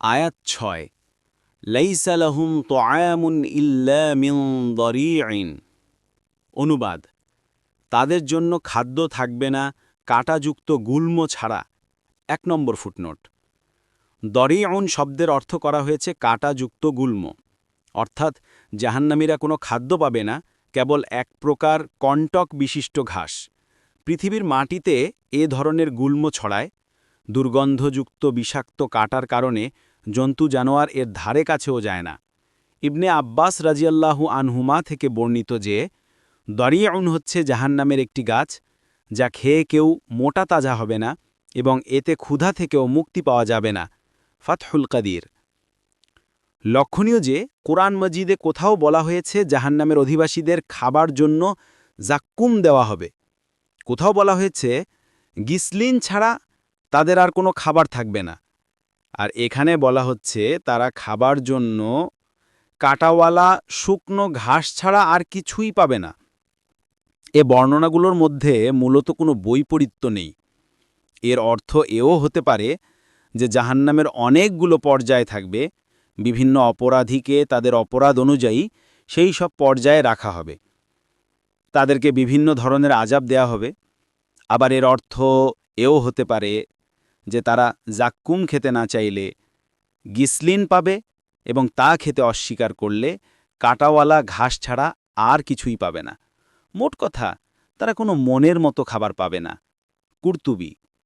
আয়াত ৬ লাইসা লাহুম তুআমুন ইল্লা মিন দরিইন। অনুবাদ: তাদের জন্য খাদ্য থাকবে না কাঁটাযুক্ত গুল্ম ছাড়া। ১ নম্বর ফুটনোট। দরিউন শব্দের অর্থ করা হয়েছে কাঁটাযুক্ত গুল্ম, অর্থাৎ জাহান্নামীরা কোনো খাদ্য পাবে না, কেবল এক প্রকার কণ্টক বিশিষ্ট ঘাস। পৃথিবীর মাটিতে এ ধরনের গুল্ম ছড়ায়। দুর্গন্ধযুক্ত বিষাক্ত কাটার কারণে জন্তু জানোয়ার এর ধারে কাছেও যায় না। ইবনে আব্বাস রাজিয়াল্লাহু আনহুমা থেকে বর্ণিত যে দরিউন হচ্ছে জাহান্নামের একটি গাছ, যা খেয়ে কেউ মোটা তাজা হবে না এবং এতে ক্ষুধা থেকেও মুক্তি পাওয়া যাবে না। ফাতহুল কাদির। লক্ষণীয় যে কোরআন মজিদে কোথাও বলা হয়েছে জাহান্নামের অধিবাসীদের খাবার জন্য জাক্কুম দেওয়া হবে, কোথাও বলা হয়েছে গিসলিন ছাড়া তাদের আর কোনো খাবার থাকবে না, আর এখানে বলা হচ্ছে তারা খাবার জন্য কাঁটাওয়ালা শুকনো ঘাস ছাড়া আর কিছুই পাবে না। এ বর্ণনাগুলোর মধ্যে মূলত কোনো বৈপরীত্য নেই। এর অর্থ এও হতে পারে যে জাহান্নামের অনেকগুলো পর্যায় থাকবে, বিভিন্ন অপরাধীকে তাদের অপরাধ অনুযায়ী সেই সব পর্যায়ে রাখা হবে, তাদেরকে বিভিন্ন ধরনের আযাব দেয়া হবে। আবার এর অর্থ এও হতে পারে যে তারা জাক্কুম খেতে না চাইলে গিসলিন পাবে এবং তা খেতে অস্বীকার করলে কাঁটাওয়ালা ঘাস ছাড়া আর কিছুই পাবে না। মোট কথা, তারা কোনো মনের মতো খাবার পাবে না। কুরতুবী।